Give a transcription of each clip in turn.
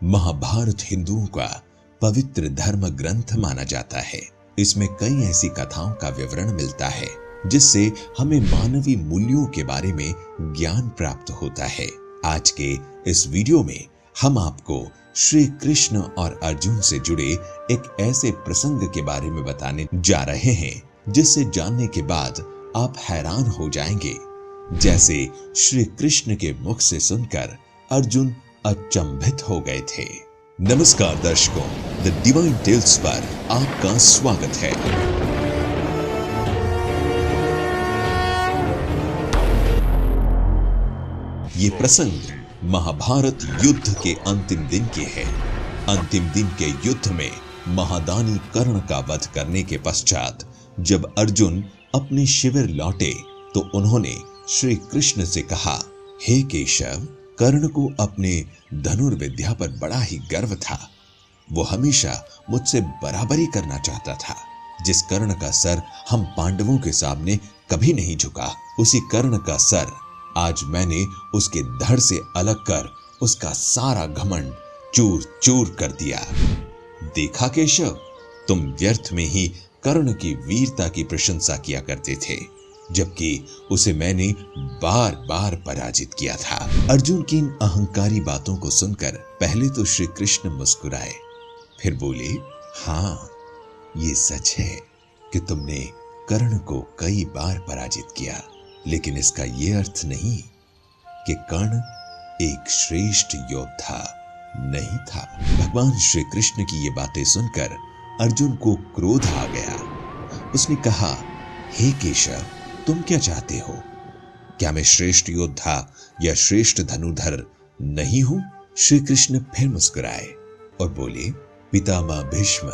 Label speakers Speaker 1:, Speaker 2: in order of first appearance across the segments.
Speaker 1: महाभारत हिंदुओं का पवित्र धर्म ग्रंथ माना जाता है। इसमें कई ऐसी कथाओं का विवरण मिलता है जिससे हमें मानवीय मूल्यों के बारे में ज्ञान प्राप्त होता है। आज के इस वीडियो में हम आपको श्री कृष्ण और अर्जुन से जुड़े एक ऐसे प्रसंग के बारे में बताने जा रहे हैं जिससे जानने के बाद आप हैरान हो जाएंगे। जैसे श्री कृष्ण के मुख से सुनकर अर्जुन अचंभित हो गए थे। नमस्कार दर्शकों, द डिवाइन टेल्स पर आपका स्वागत है। ये प्रसंग महाभारत युद्ध के अंतिम दिन के है। अंतिम दिन के युद्ध में महादानी कर्ण का वध करने के पश्चात जब अर्जुन अपने शिविर लौटे तो उन्होंने श्री कृष्ण से कहा, हे केशव, कर्ण को अपने धनुर्विद्या पर बड़ा ही गर्व था। वो हमेशा मुझसे बराबरी करना चाहता था। जिस कर्ण का सर हम पांडवों के सामने कभी नहीं झुका, उसी कर्ण का सर आज मैंने उसके धड़ से अलग कर उसका सारा घमंड चूर चूर कर दिया। देखा केशव, तुम व्यर्थ में ही कर्ण की वीरता की प्रशंसा किया करते थे, जबकि उसे मैंने बार बार पराजित किया था। अर्जुन की इन अहंकारी बातों को सुनकर पहले तो श्री कृष्ण मुस्कुराए, फिर बोले, हाँ, ये सच है कि तुमने कर्ण को कई बार पराजित किया, लेकिन इसका ये अर्थ नहीं कि कर्ण एक श्रेष्ठ योद्धा नहीं था। भगवान श्री कृष्ण की ये बातें सुनकर अर्जुन को क्रोध आ गया। उसने कहा, हे केशव, तुम क्या चाहते हो? क्या मैं श्रेष्ठ योद्धा या श्रेष्ठ धनुर्धर नहीं हूं? श्री कृष्ण फिर मुस्कुराए और बोले, पितामह भीष्म,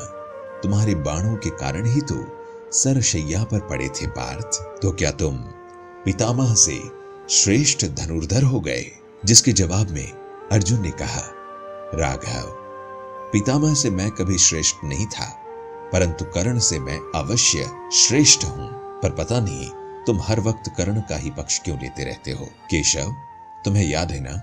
Speaker 1: तुम्हारे बाणों के कारण ही तो सरशैया पर पड़े थे पार्थ। तो क्या तुम पितामह से श्रेष्ठ धनुर्धर हो गए? जिसके जवाब में अर्जुन ने कहा, राघव, पितामह से मैं कभी श्रेष्ठ नहीं था, परंतु कर्ण से मैं अवश्य श्रेष्ठ हूं। पर पता नहीं तुम हर वक्त कर्ण का ही पक्ष क्यों लेते रहते हो? केशव, तुम्हें याद है ना,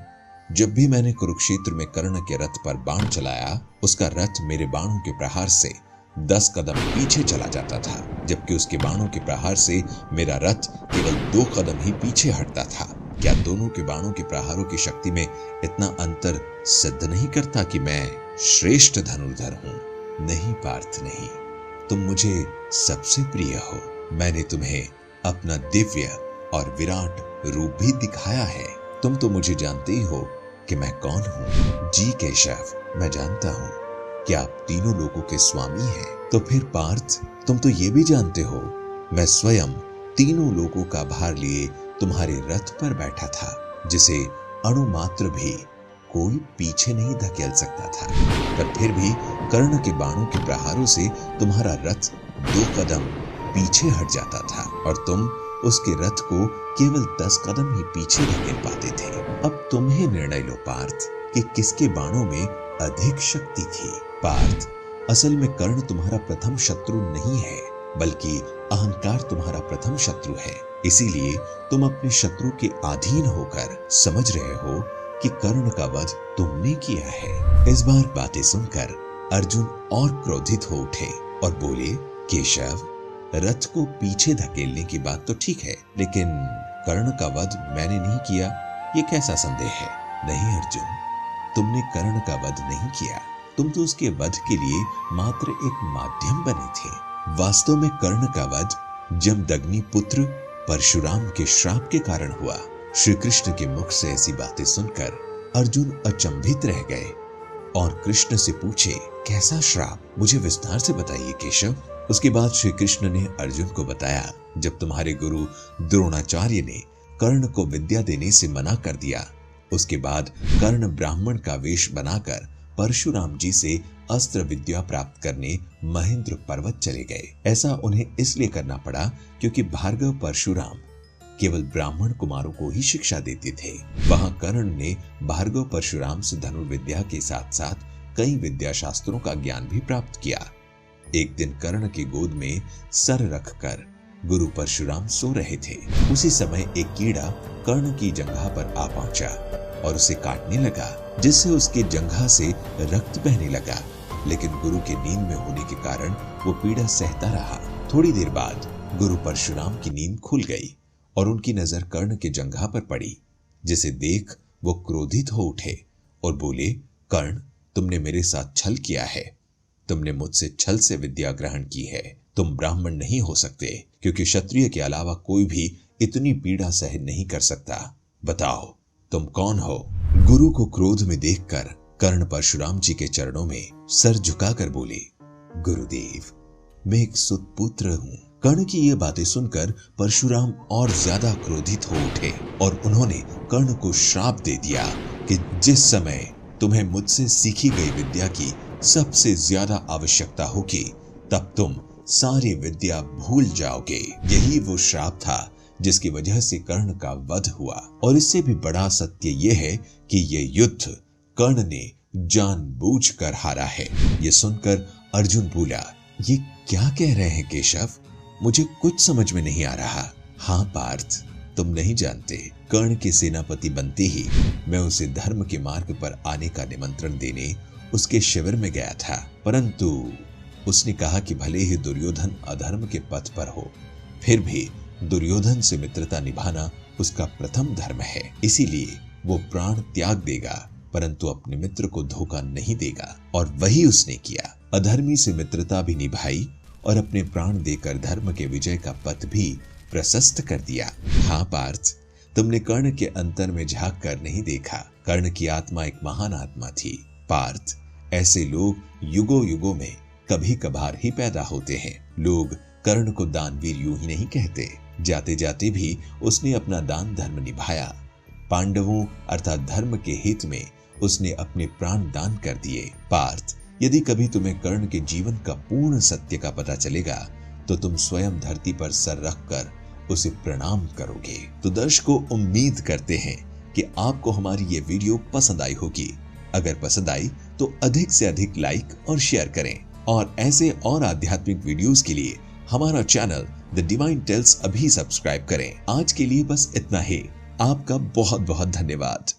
Speaker 1: जब भी मैंने कुरुक्षेत्र में कर्ण के रथ पर बाण चलाया, उसका रथ मेरे बाणों के प्रहार से 10 कदम पीछे चला जाता था, जबकि उसके बाणों के प्रहार से मेरा रथ केवल 2 कदम ही पीछे हटता था। क्या दोनों के बाणों के प्रहारों की शक्ति में इतना अंतर सिद्ध नहीं करता कि मैं श्रेष्ठ धनुर्धर हूं? नहीं पार्थ, नहीं, तुम मुझे सबसे प्रिय हो। मैंने तुम्हें अपना दिव्य और विराट रूप भी दिखाया है। तुम तो मुझे जानते ही हो कि मैं कौन हूं। जी केशव, मैं जानता हूं कि आप तीनों लोगों के स्वामी हैं। तो फिर पार्थ, तुम तो ये भी जानते हो मैं स्वयं तीनों लोगों का भार लिए तुम्हारे रथ पर बैठा था, जिसे अणुमात्र भी कोई पीछे नहीं धकेल सकता था। पर फिर भी कर्ण के बाणों के प्रहारों से तुम्हारा रथ 2 कदम पीछे हट जाता था और तुम उसके रथ को केवल 10 कदम ही पीछे धकेल पाते थे। अब तुम ही निर्णय लो पार्थ कि किसके बाणों में अधिक शक्ति थी। पार्थ, असल में कर्ण तुम्हारा प्रथम शत्रु नहीं है, बल्कि अहंकार तुम्हारा प्रथम शत्रु है। इसीलिए तुम अपने शत्रु के अधीन होकर समझ रहे हो कि कर्ण का वध तुमने किया है। इस बार बातें सुनकर अर्जुन और क्रोधित हो उठे और बोले, केशव, रथ को पीछे धकेलने की बात तो ठीक है, लेकिन कर्ण का वध मैंने नहीं किया, ये कैसा संदेह है? नहीं अर्जुन, तुमने कर्ण का वध नहीं किया, तुम तो उसके वध के लिए मात्र एक माध्यम बने थे। वास्तव में कर्ण का वध जमदग्नि पुत्र परशुराम के श्राप के कारण हुआ। श्री कृष्ण के मुख से ऐसी बातें सुनकर अर्जुन अचंभित रह गए और कृष्ण से पूछे, कैसा श्राप? मुझे विस्तार से बताइए केशव। उसके बाद श्री कृष्ण ने अर्जुन को बताया, जब तुम्हारे गुरु द्रोणाचार्य ने कर्ण को विद्या देने से मना कर दिया, उसके बाद कर्ण ब्राह्मण का वेश बनाकर परशुराम जी से अस्त्र विद्या प्राप्त करने महेंद्र पर्वत चले गए। ऐसा उन्हें इसलिए करना पड़ा क्योंकि भार्गव परशुराम केवल ब्राह्मण कुमारों को ही शिक्षा देते थे। वहां कर्ण ने भार्गव परशुराम से धनुर्विद्या के साथ साथ कई विद्या शास्त्रों का ज्ञान भी प्राप्त किया। एक दिन कर्ण की गोद में सर रखकर गुरु परशुराम सो रहे थे। उसी समय एक कीड़ा कर्ण की जंघा पर आ पहुंचा। और उसे काटने लगा, जिससे उसके जंघा से रक्त बहने लगा। लेकिन गुरु के नींद में होने के कारण वो पीड़ा सहता रहा। थोड़ी देर बाद गुरु परशुराम की नींद खुल गई और उनकी नजर कर्ण के जंघा पर पड़ी, जिसे देख वो क्रोधित हो उठे और बोले, कर्ण, तुमने मेरे साथ छल किया है। तुमने मुझसे छल से विद्या ग्रहण की है। तुम ब्राह्मण नहीं हो सकते, क्योंकि क्षत्रिय के अलावा कोई भी इतनी पीड़ा सहन नहीं कर सकता। बताओ, तुम कौन हो? गुरु को क्रोध में देखकर कर्ण परशुराम जी के चरणों में सर झुकाकर बोले, गुरुदेव, मैं एक सुतपुत्र हूँ। कर्ण की ये बातें सुनकर परशुराम और ज्यादा क्रोधित हो उठे और उन्होंने कर्ण को श्राप दे दिया कि जिस समय तुम्हें मुझसे सीखी गई विद्या की सबसे ज्यादा आवश्यकता होगी, तब तुम सारी विद्या भूल जाओगे। यही वो श्राप था जिसकी वजह से कर्ण का वध हुआ। और इससे भी बड़ा सत्य यह है कि यह युद्ध कर्ण ने जानबूझकर हारा है। ये सुनकर अर्जुन बोला, ये क्या कह रहे हैं केशव? मुझे कुछ समझ में नहीं आ रहा। हाँ पार्थ, तुम नहीं जानते, कर्ण के सेनापति बनते ही मैं उसे धर्म के मार्ग पर आने का निमंत्रण देने उसके शिविर में गया था, परंतु उसने कहा कि भले ही दुर्योधन अधर्म के पथ पर हो, फिर भी दुर्योधन से मित्रता निभाना उसका प्रथम धर्म है। इसीलिए वो प्राण त्याग देगा, परंतु अपने मित्र को धोखा नहीं देगा। और वही उसने किया। अधर्मी से मित्रता भी निभाई और अपने प्राण देकर धर्म के विजय का पथ भी प्रशस्त कर दिया। हाँ पार्थ, तुमने कर्ण के अंतर में झांक कर नहीं देखा। कर्ण की आत्मा एक महान आत्मा थी। पार्थ, ऐसे लोग युगों युगों में कभी कभार ही पैदा होते हैं। लोग कर्ण को दानवीर यूं ही नहीं कहते। जाते जाते भी उसने अपना दान धर्म निभाया। पांडवों अर्थात धर्म के हित में उसने अपने प्राण दान कर दिए। पार्थ, यदि कभी तुम्हें कर्ण के जीवन का पूर्ण सत्य का पता चलेगा तो तुम स्वयं धरती पर सर रखकर उसे प्रणाम करोगे। तो दर्शकों, उम्मीद करते हैं कि आपको हमारी ये वीडियो पसंद आई होगी। अगर पसंद आई तो अधिक से अधिक लाइक और शेयर करें और ऐसे और आध्यात्मिक वीडियोस के लिए हमारा चैनल द डिवाइन टेल्स अभी सब्सक्राइब करें। आज के लिए बस इतना ही। आपका बहुत बहुत धन्यवाद।